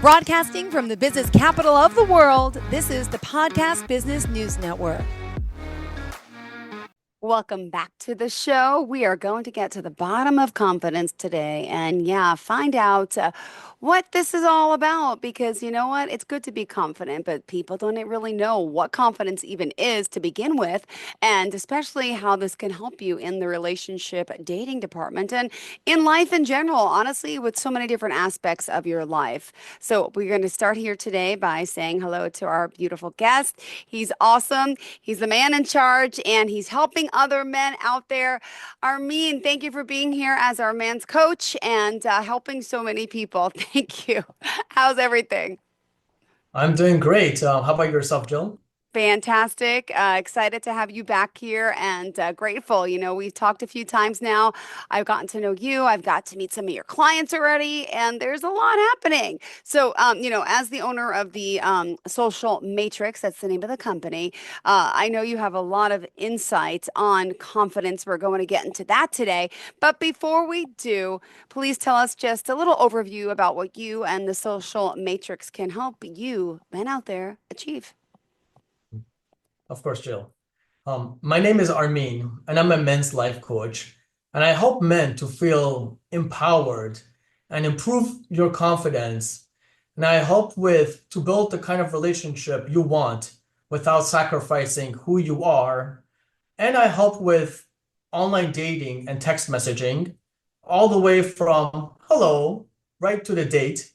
Broadcasting from the business capital of the world, this is the Podcast Business News Network. Welcome back to the show. We are going to get to the bottom of confidence today and find out what this is all about, because you know what? It's good to be confident, but people don't really know what confidence even is to begin with, and especially how this can help you in the relationship dating department and in life in general, honestly, with so many different aspects of your life. So we're going to start here today by saying hello to our beautiful guest. He's awesome. He's the man in charge, and he's helping other men out there. Armin, thank you for being here as our man's coach and helping so many people. Thank you. How's everything? I'm doing great. How about yourself, Jill? Fantastic. Excited to have you back here and grateful. You know, we've talked a few times now. I've gotten to know you. I've got to meet some of your clients already, and there's a lot happening. So, as the owner of the Social Matrix, that's the name of the company, I know you have a lot of insights on confidence. We're going to get into that today. But before we do, please tell us just a little overview about what you and the Social Matrix can help you, men out there, achieve. Of course, Jill. My name is Armin, and I'm a men's life coach, and I help men to feel empowered and improve your confidence. And I help to build the kind of relationship you want without sacrificing who you are. And I help with online dating and text messaging, all the way from hello, right to the date.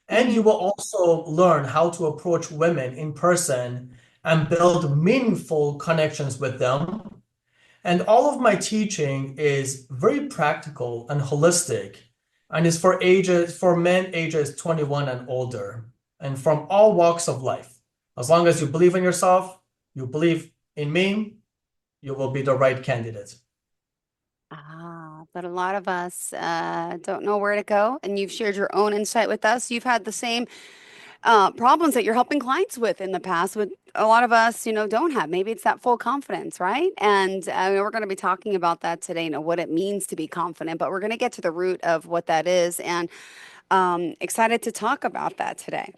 And you will also learn how to approach women in person and build meaningful connections with them. And all of my teaching is very practical and holistic, and is for men ages 21 and older, and from all walks of life. As long as you believe in yourself, you believe in me, you will be the right candidate. But a lot of us don't know where to go, and you've shared your own insight with us. You've had the same problems that you're helping clients with in the past, with a lot of us, don't have. Maybe it's that full confidence, right? And we're going to be talking about that today, what it means to be confident, but we're going to get to the root of what that is, and excited to talk about that today.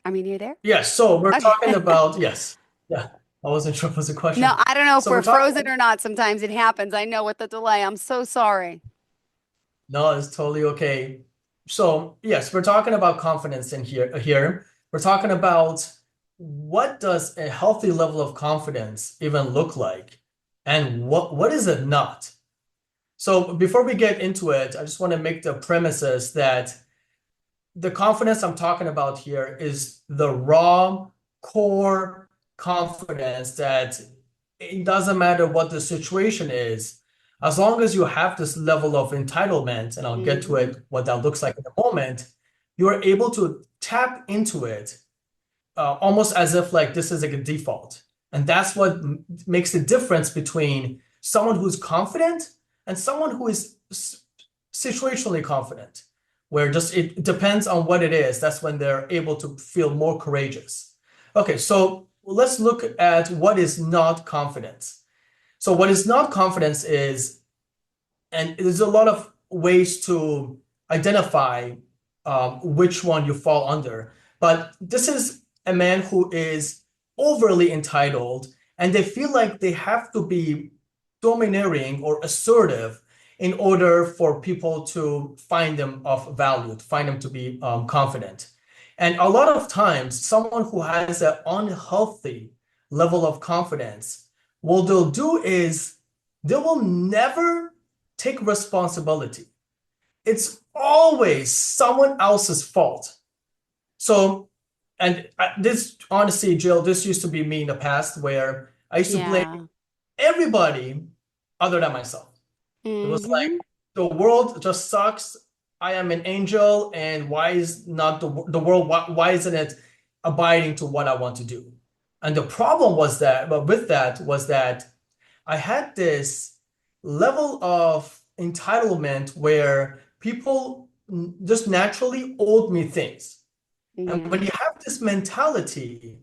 I mean, you there? Yes, so we're Okay. talking about, yes. Yeah, I wasn't sure if it was a question. No, I don't know if So we're we're talking- frozen or not. Sometimes it happens. I know with the delay. I'm so sorry. No, it's totally okay. So yes, we're talking about confidence in here. We're talking about what does a healthy level of confidence even look like, and what is it not? So before we get into it, I just want to make the premises that the confidence I'm talking about here is the raw core confidence that it doesn't matter what the situation is, as long as you have this level of entitlement, and I'll get to it, what that looks like in a moment, you are able to tap into it almost as if like this is like a default. And that's what makes the difference between someone who's confident and someone who is situationally confident, where just it depends on what it is. That's when they're able to feel more courageous. Okay, so let's look at what is not confidence. So what is not confidence is, and there's a lot of ways to identify which one you fall under, but this is a man who is overly entitled, and they feel like they have to be domineering or assertive in order for people to find them of value, to find them to be confident. And a lot of times, someone who has an unhealthy level of confidence, what they'll do is they will never take responsibility. It's always someone else's fault. So, and this, honestly, Jill, this used to be me in the past, where I used to blame everybody other than myself. It was like, the world just sucks. I am an angel, and why is not the world? Why isn't it abiding to what I want to do? And the problem was that, but with that was that I had this level of entitlement where people just naturally owed me things. And when you have this mentality,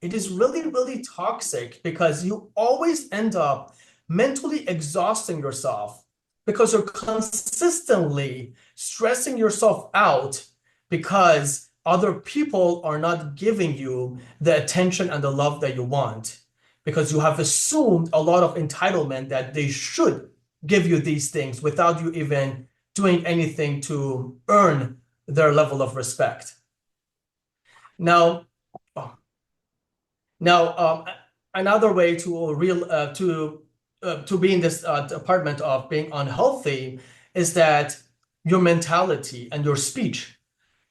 it is really, really toxic, because you always end up mentally exhausting yourself because you're consistently stressing yourself out because other people are not giving you the attention and the love that you want, because you have assumed a lot of entitlement that they should give you these things without you even doing anything to earn their level of respect. Now, another way to be in this department of being unhealthy is that your mentality and your speech.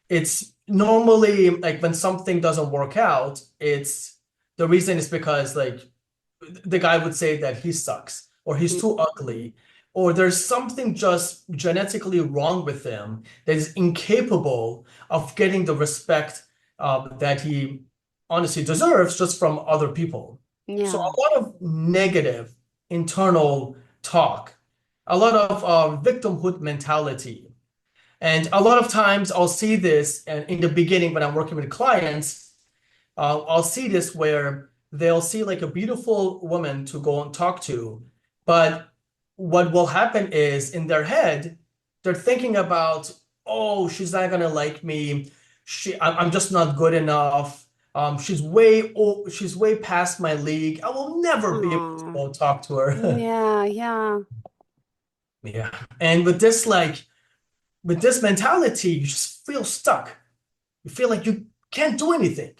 It's normally like when something doesn't work out, the reason is because like the guy would say that he sucks or he's too ugly or there's something just genetically wrong with him that is incapable of getting the respect that he honestly deserves just from other people. So Yeah. a lot of negative internal talk, a lot of victimhood mentality. And a lot of times I'll see this in the beginning when I'm working with clients. I'll see this where they'll see like a beautiful woman to go and talk to, but what will happen is in their head, they're thinking about, oh, she's not gonna like me. I'm just not good enough. She's way past my league. I will never be able to Aw. go talk to her. Yeah, yeah. Yeah. And with this mentality, you just feel stuck. You feel like you can't do anything.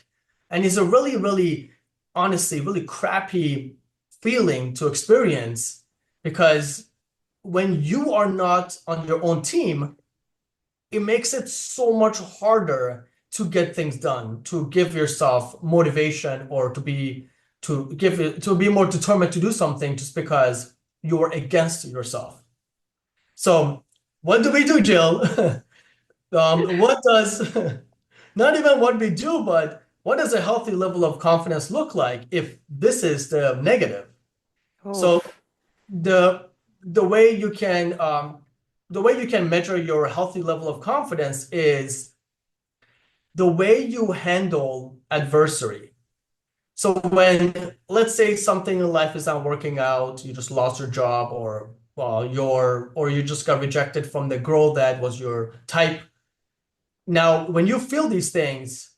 And it's a really, really, honestly, really crappy feeling to experience because when you are not on your own team, it makes it so much harder to get things done, to give yourself motivation or to be more determined to do something just because you're against yourself. So what do we do, Jill? What does not even what we do, but what does a healthy level of confidence look like if this is the negative? So Oof. the the way you can measure your healthy level of confidence is the way you handle adversity. So when, let's say something in life is not working out, you just lost your job or you just got rejected from the girl that was your type. Now, when you feel these things,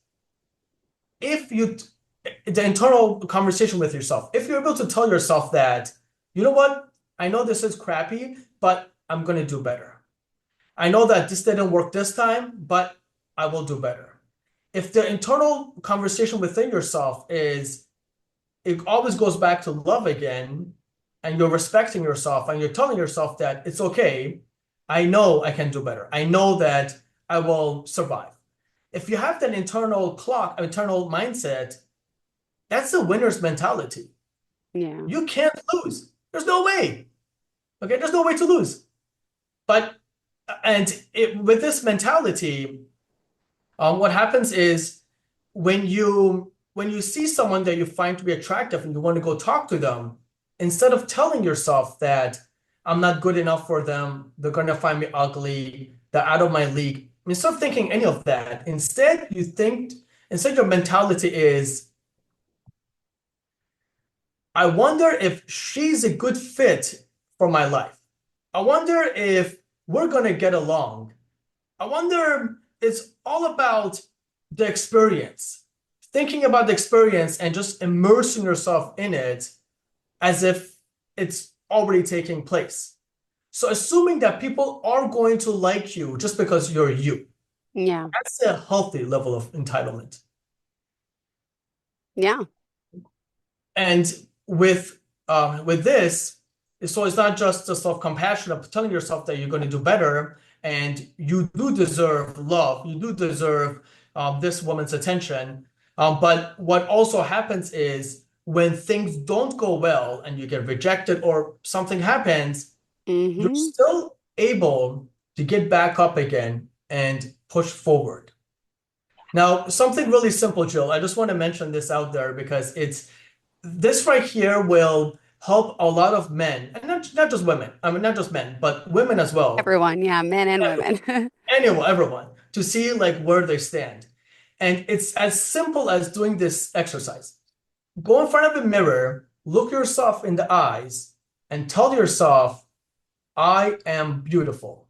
if you the internal conversation with yourself, if you're able to tell yourself that, you know what, I know this is crappy, but I'm going to do better. I know that this didn't work this time, but I will do better. If the internal conversation within yourself is, it always goes back to love again, and you're respecting yourself and you're telling yourself that it's okay, I know I can do better. I know that I will survive. If you have that internal mindset, that's the winner's mentality. Yeah. You can't lose. There's no way. Okay, there's no way to lose. But with this mentality, what happens is when you see someone that you find to be attractive and you want to go talk to them, instead of telling yourself that I'm not good enough for them, they're gonna find me ugly, they're out of my league. Instead of thinking any of that, instead your mentality is, I wonder if she's a good fit for my life. I wonder if we're gonna get along. I wonder, it's all about the experience. Thinking about the experience and just immersing yourself in it as if it's already taking place. So assuming that people are going to like you just because you're you, Yeah. that's a healthy level of entitlement. Yeah. And with this, so it's not just the self-compassion of telling yourself that you're going to do better and you do deserve love, you do deserve this woman's attention. But what also happens is when things don't go well and you get rejected or something happens, you're Mm-hmm. still able to get back up again and push forward. Now, something really simple, Jill. I just want to mention this out there because this right here will help a lot of men, and not just women. I mean, not just men, but women as well. Everyone, yeah, men and women. Everyone to see like where they stand. And it's as simple as doing this exercise. Go in front of a mirror, look yourself in the eyes, and tell yourself, I am beautiful.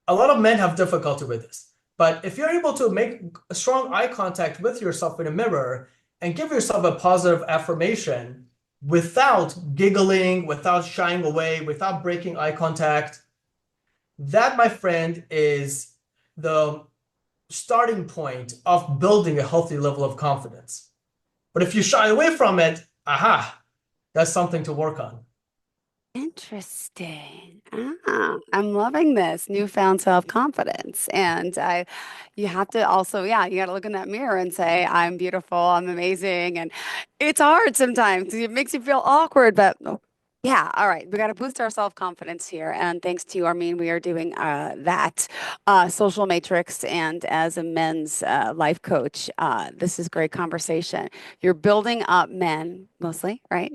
A lot of men have difficulty with this. But if you're able to make a strong eye contact with yourself in a mirror and give yourself a positive affirmation without giggling, without shying away, without breaking eye contact, that, my friend, is the starting point of building a healthy level of confidence. But if you shy away from it, that's something to work on. Interesting. I'm loving this newfound self-confidence. And you have to also, yeah, you got to look in that mirror and say, I'm beautiful, I'm amazing. And it's hard sometimes. It makes you feel awkward, but yeah, all right. We got to boost our self-confidence here. And thanks to you, Armin, we are doing that social matrix. And as a men's life coach, this is great conversation. You're building up men mostly, right?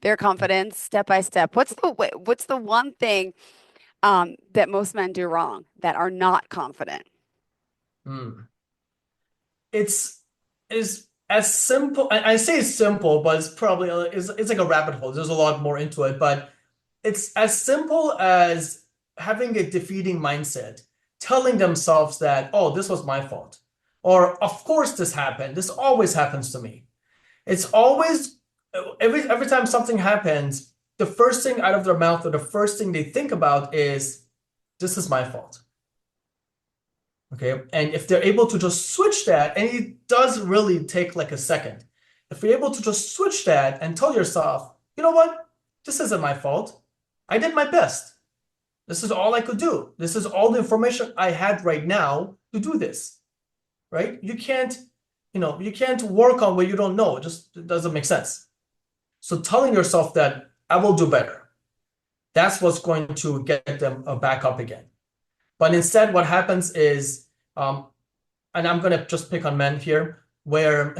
Their confidence step by step. What's the one thing that most men do wrong that are not confident? Hmm. It's is as simple. I say it's simple, but it's probably it's like a rabbit hole. There's a lot more into it, but it's as simple as having a defeating mindset, telling themselves that, oh, this was my fault, or of course this happened. This always happens to me. It's always every time something happens, the first thing out of their mouth or the first thing they think about is, this is my fault. Okay. And if they're able to just switch that, and it does really take like a second, if you're able to just switch that and tell yourself, you know what? This isn't my fault. I did my best. This is all I could do. This is all the information I had right now to do this, right? You can't work on what you don't know. It just doesn't make sense. So telling yourself that I will do better, that's what's going to get them back up again. But instead, what happens is, and I'm going to just pick on men here, where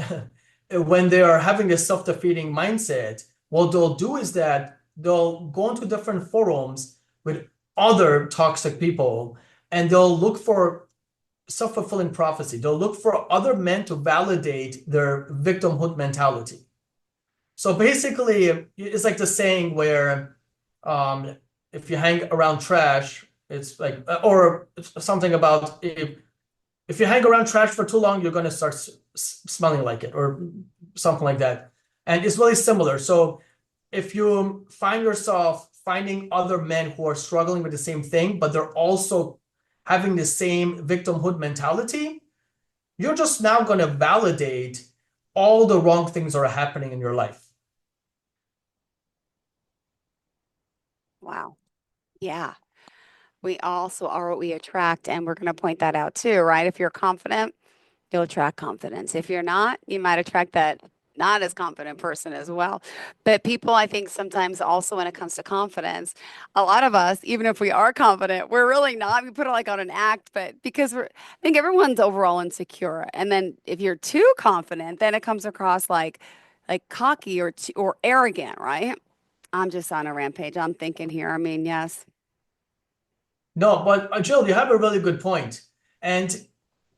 when they are having a self-defeating mindset, what they'll do is that they'll go into different forums with other toxic people, and they'll look for self-fulfilling prophecy. They'll look for other men to validate their victimhood mentality. So basically, it's like the saying where if you hang around trash, it's like, or something about if you hang around trash for too long, you're going to start smelling like it, or something like that. And it's really similar. So if you find yourself finding other men who are struggling with the same thing, but they're also having the same victimhood mentality, you're just now going to validate all the wrong things that are happening in your life. Wow. Yeah. We also are what we attract, and we're going to point that out too, right? If you're confident, you'll attract confidence. If you're not, you might attract that not as confident person as well. But people, I think sometimes also when it comes to confidence, a lot of us, even if we are confident, we're really not. We put it like on an act, but because I think everyone's overall insecure. And then if you're too confident, then it comes across like cocky or arrogant, right? I'm just on a rampage. I'm thinking here. I mean, yes. No, but Jill, you have a really good point. And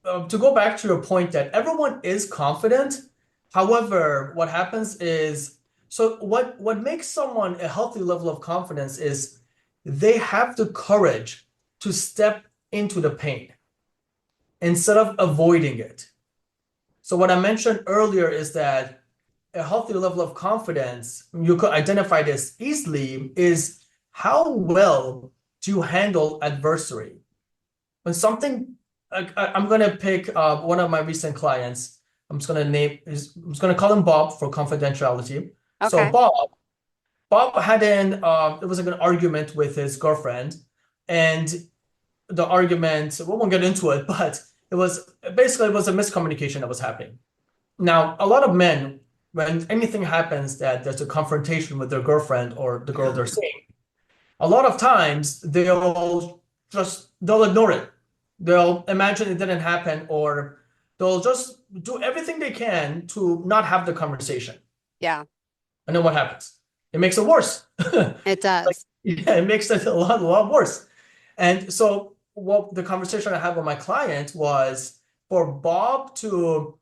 to go back to your point that everyone is confident. However, what happens is, so what makes someone a healthy level of confidence is they have the courage to step into the pain instead of avoiding it. So what I mentioned earlier is that a healthy level of confidence, you could identify this easily, is how well do you handle adversity? When something, I'm going to pick one of my recent clients. I'm just going to call him Bob for confidentiality. So Okay. Bob had it was like an argument with his girlfriend, and the argument, we won't get into it, but it was a miscommunication that was happening. Now, a lot of men, when anything happens that there's a confrontation with their girlfriend or the girl they're seeing, a lot of times they'll ignore it. They'll imagine it didn't happen, or they'll just do everything they can to not have the conversation. Yeah, And then what happens? It makes it worse. it does. Yeah, it makes it a lot worse. And so what the conversation I had with my client was for Bob to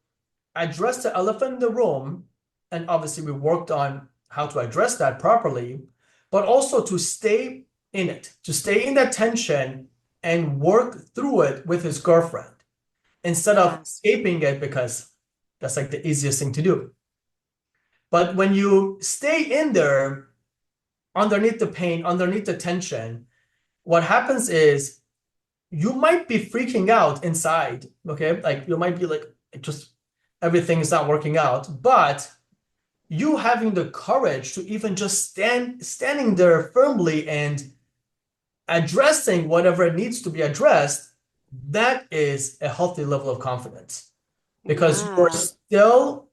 address the elephant in the room, and obviously we worked on how to address that properly, but also to stay in it, to stay in that tension and work through it with his girlfriend instead of Yes. escaping it because that's like the easiest thing to do. But when you stay in there underneath the pain, underneath the tension, what happens is you might be freaking out inside, okay? Like you might be like, just everything is not working out, but you having the courage to even just standing there firmly and addressing whatever needs to be addressed, that is a healthy level of confidence because you're Wow. still,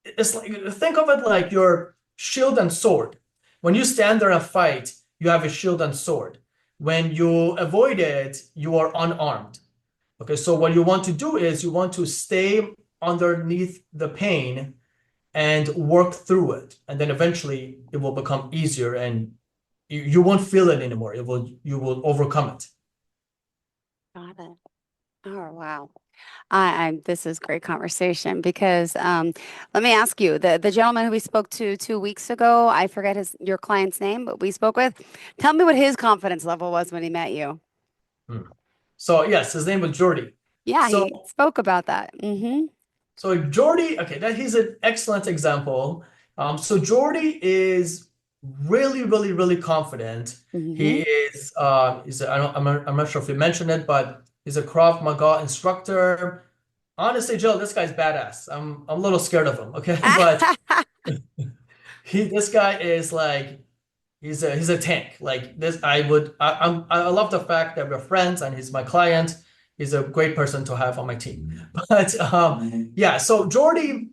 it's like, think of it like your shield and sword. When you stand there and fight, you have a shield and sword. When you avoid it, you are unarmed. Okay, so what you want to do is you want to stay underneath the pain and work through it. And then eventually it will become easier and you won't feel it anymore. You will overcome it. Got it. Oh, wow. This is great conversation because let me ask you, the gentleman who we spoke to 2 weeks ago, I forget your client's name, but we spoke with, tell me what his confidence level was when he met you. Hmm. So yes, his name was Jordy. Yeah, So he spoke about that. Mm-hmm. so Jordy, okay, that he's an excellent example. So Jordy is really confident. Mm-hmm. He is I'm not sure if you mentioned it, but he's a Krav Maga instructor. Honestly, Jill, this guy's badass. I'm a little scared of him, okay? But this guy is like he's a tank. Like this, I love the fact that we're friends and he's my client. He's a great person to have on my team. But yeah, so Jordy,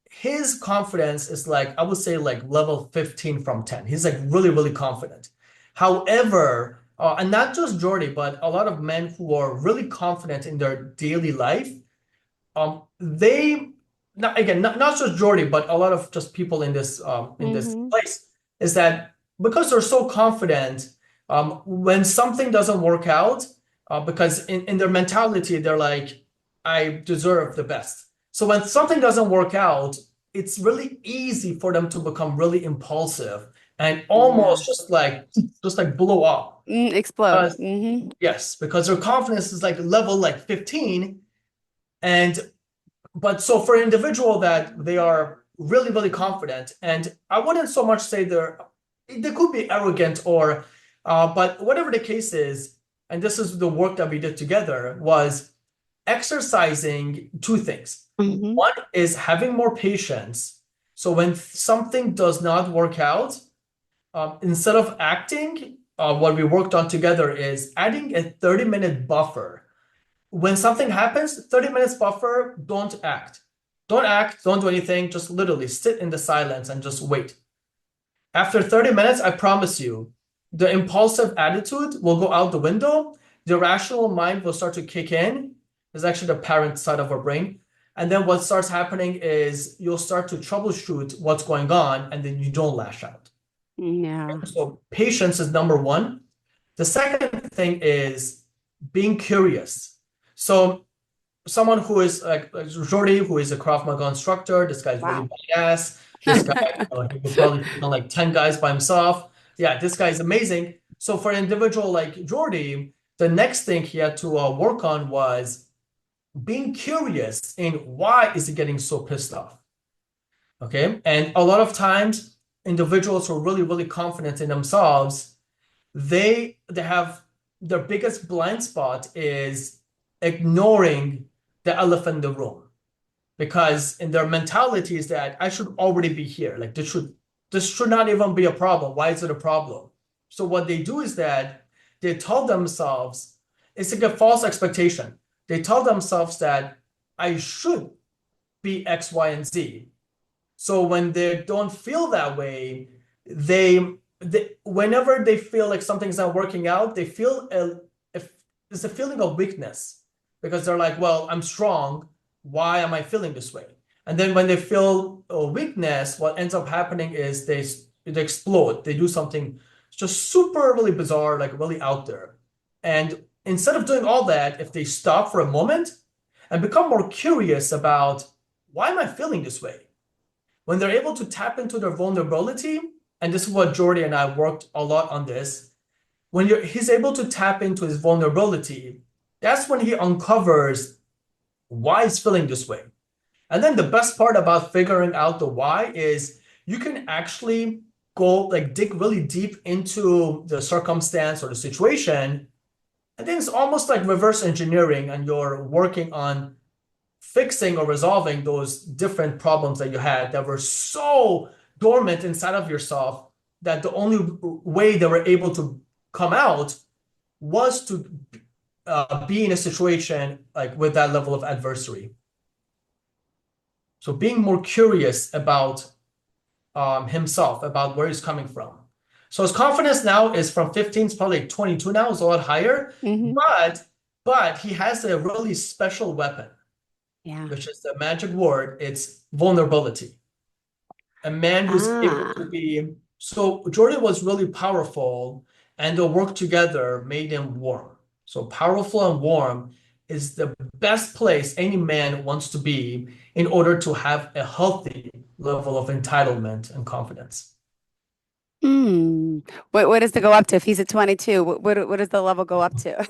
his confidence is like I would say like level 15 from 10. He's like really confident. However, and not just Jordy, but a lot of men who are really confident in their daily life, they not again not just Jordy, but a lot of just people in this Mm-hmm. place is that because they're so confident, when something doesn't work out, because in their mentality they're like, I deserve the best. So when something doesn't work out, it's really easy for them to become really impulsive and Yeah. almost just like blow up. Explode. Because Mm-hmm. yes, because their confidence is like level like 15, and but so for an individual that they are really confident, and I wouldn't so much say they could be arrogant or but whatever the case is, and this is the work that we did together, was exercising two things. Mm-hmm. One is having more patience. So when something does not work out, instead of acting, what we worked on together is adding a 30-minute buffer. When something happens, 30 minutes buffer, don't act. Don't act, don't do anything, just literally sit in the silence and just wait. After 30 minutes, I promise you, the impulsive attitude will go out the window. The rational mind will start to kick in. It's actually the parent side of our brain. And then what starts happening is you'll start to troubleshoot what's going on, and then you don't lash out. Yeah. So patience is number one. The second thing is being curious. So someone who is like Jordy, who is a Krav Maga instructor, this guy's really Wow. badass. This guy, he could probably take on like 10 guys by himself. Yeah, this guy is amazing. So for an individual like Jordy, the next thing he had to work on was being curious in why is he getting so pissed off. Okay, and a lot of times individuals who are really confident in themselves, they have their biggest blind spot is ignoring the elephant in the room, because in their mentality is that I should already be here, like this should not even be a problem. Why is it a problem? So what they do is that they tell themselves, it's like a false expectation. They tell themselves that I should be X, Y, and Z. So when they don't feel that way, they whenever they feel like something's not working out, they feel it's a feeling of weakness, because they're like, well, I'm strong. Why am I feeling this way? And then when they feel a weakness, what ends up happening is they explode. They do something just super really bizarre, like really out there. And instead of doing all that, if they stop for a moment and become more curious about why am I feeling this way? When they're able to tap into their vulnerability, and this is what Jordy and I worked a lot on this, when he's able to tap into his vulnerability, that's when he uncovers why he's feeling this way. And then the best part about figuring out the why is you can actually go like dig really deep into the circumstance or the situation. And then it's almost like reverse engineering, and you're working on fixing or resolving those different problems that you had that were so dormant inside of yourself that the only way they were able to come out was to be in a situation like with that level of adversary. So being more curious about himself, about where he's coming from. So his confidence now is from 15, it's probably like 22 now, it's a lot higher. Hmm. But he has a really special weapon, Yeah. which is the magic word. It's vulnerability. A man who's able to Ah. be, so Jordan was really powerful, and the work together made him warm. So powerful and warm is the best place any man wants to be in order to have a healthy level of entitlement and confidence. Hmm. What does it go up to? If he's at 22, what does the level go up to?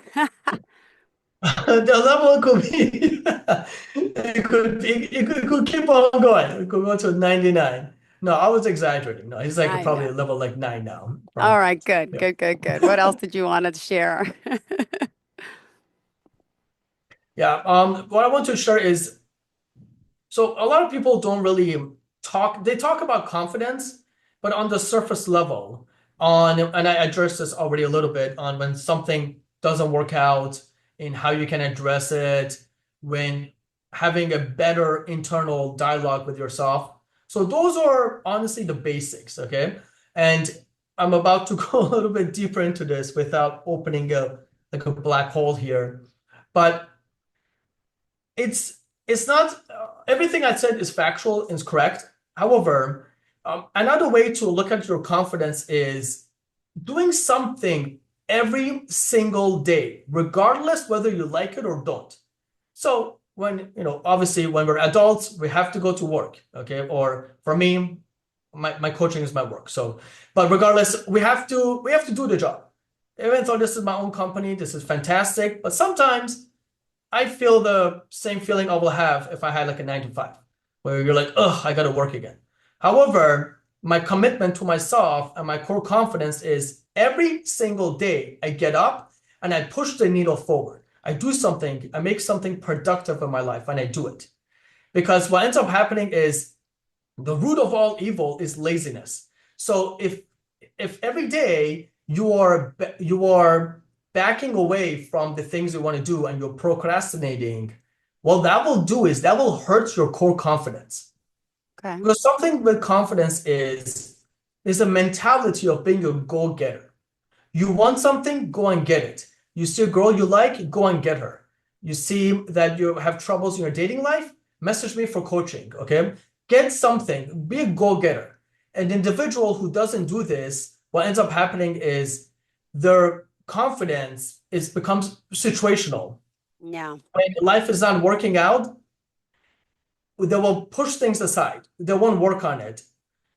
The level could be, it could keep on going. It could go to 99. No, I was exaggerating. No, he's like I probably know. a level like 9 now. All From right, good, yeah. good, good, good. What else did you want to share? Yeah. What I want to share is, so a lot of people don't really talk, they talk about confidence, but on the surface level, and I addressed this already a little bit on when something doesn't work out and how you can address it, when having a better internal dialogue with yourself. So those are honestly the basics, okay? And I'm about to go a little bit deeper into this without opening a black hole here. But it's not everything I said is factual, is correct. However, another way to look at your confidence is doing something every single day, regardless whether you like it or don't. So when, obviously when we're adults, we have to go to work, okay? Or for me, my coaching is my work. So, but regardless, we have to do the job. Even though this is my own company, this is fantastic. But sometimes I feel the same feeling I will have if I had like a 9 to 5, where you're like, ugh, I gotta work again. However, my commitment to myself and my core confidence is every single day I get up and I push the needle forward. I do something, I make something productive in my life, and I do it. Because what ends up happening is the root of all evil is laziness. So if every day you are backing away from the things you want to do and you're procrastinating, what that will do is that will hurt your core confidence. Okay. Because something with confidence is a mentality of being a go-getter. You want something, go and get it. You see a girl you like, go and get her. You see that you have troubles in your dating life, message me for coaching, okay? Get something, be a go-getter. An individual who doesn't do this, what ends up happening is their confidence becomes situational. Yeah. When life is not working out, they will push things aside. They won't work on it.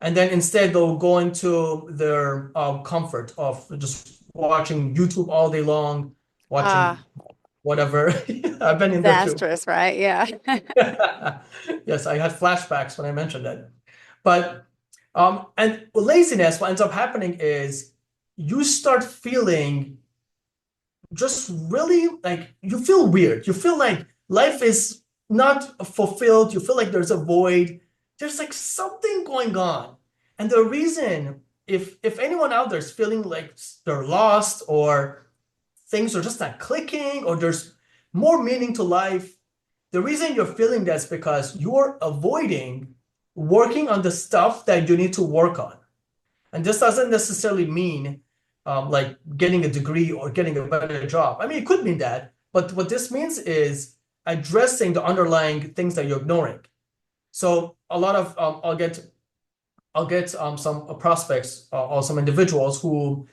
And then instead they'll go into their comfort of just watching YouTube all day long, watching whatever. I've been in there too. Disastrous, right? Yeah. Yes, I had flashbacks when I mentioned that. But and laziness, what ends up happening is you start feeling just really like you feel weird. You feel like life is not fulfilled. You feel like there's a void. There's like something going on. And the reason, if anyone out there is feeling like they're lost or things are just not clicking or there's more meaning to life, the reason you're feeling that's because you're avoiding working on the stuff that you need to work on. And this doesn't necessarily mean like getting a degree or getting a better job. I mean, it could mean that, but what this means is addressing the underlying things that you're ignoring. So a lot of I'll get some prospects or some individuals who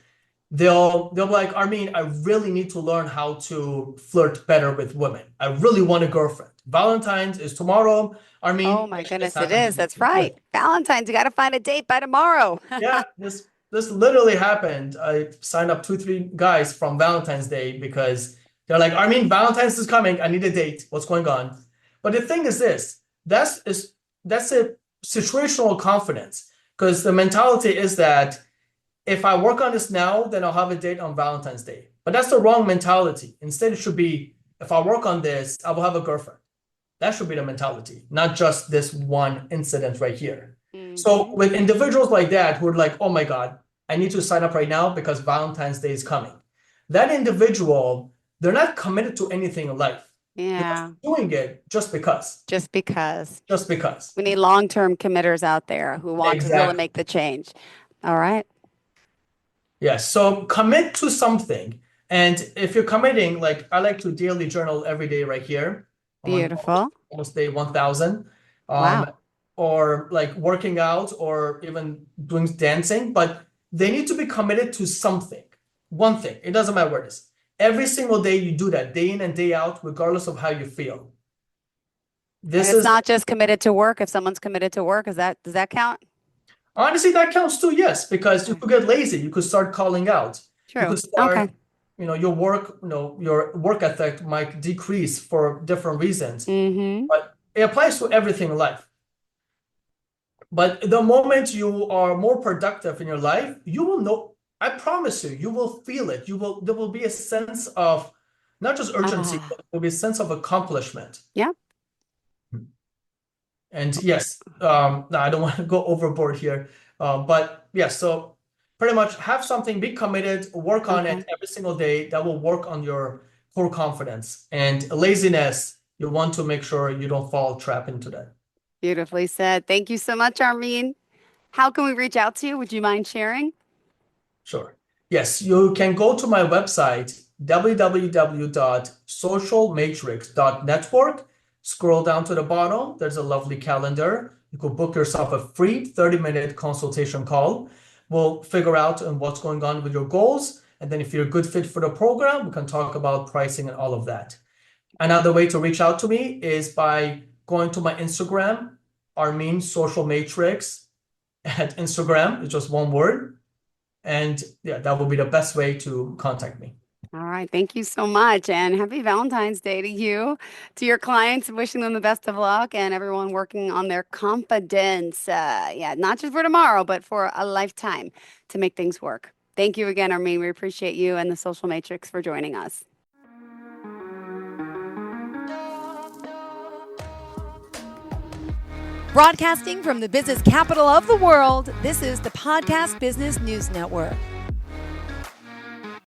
they'll be like, Armin, I really need to learn how to flirt better with women. I really want a girlfriend. Valentine's is tomorrow. Armin, Oh my when did this goodness, it happen to is. you? That's right. Valentine's, you got to find a date by tomorrow. Yeah, this this literally happened. I signed up 2, 3 guys from Valentine's Day because they're like, Armin, Valentine's is coming. I need a date. What's going on? But the thing is this, that's a situational confidence, because the mentality is that if I work on this now, then I'll have a date on Valentine's Day. But that's the wrong mentality. Instead, it should be, if I work on this, I will have a girlfriend. That should be the mentality, not just this one incident right here. So with individuals like that who are like, oh my God, I need to sign up right now because Valentine's Day is coming. That individual, they're not committed to anything in life. Yeah. They're doing it just because. Just because. Just because. We need long-term committers out there who want to really make the change. All right. Yes. So commit to something. And if you're committing, like I like to daily journal every day right here. Beautiful. Almost day 1000. Wow. Or like working out or even doing dancing, but they need to be committed to something. One thing. It doesn't matter what it is. Every single day you do that, day in and day out, regardless of how you feel. This It's is not just committed to work. If someone's committed to work, does that count? honestly, that counts too, yes, because you could get lazy. You could start calling out. You True. could start, Okay. your work ethic might decrease for different reasons. But it applies to everything in life. But the moment you are more productive in your life, you will know, I promise you, you will feel it. There will be a sense of not just urgency, but there will be a sense of accomplishment. Yeah. And yes, no, I don't want to go overboard here. But yes, so pretty much have something, be committed, work on it every single day. That will work on your core confidence. And laziness, you want to make sure you don't fall trap into that. Beautifully said. Thank you so much, Armin. How can we reach out to you? Would you mind sharing? Sure. Yes, you can go to my website, www.socialmatrix.network. Scroll down to the bottom. There's a lovely calendar. You could book yourself a free 30-minute consultation call. We'll figure out what's going on with your goals. And then if you're a good fit for the program, we can talk about pricing and all of that. Another way to reach out to me is by going to my Instagram, Armin Social Matrix at Instagram. It's just one word. And yeah, that will be the best way to contact me. All right. Thank you so much. And happy Valentine's Day to you, to your clients, wishing them the best of luck, and everyone working on their confidence. Not just for tomorrow, but for a lifetime to make things work. Thank you again, Armin. We appreciate you and the Social Matrix for joining us. Broadcasting from the business capital of the world, this is the Podcast Business News Network.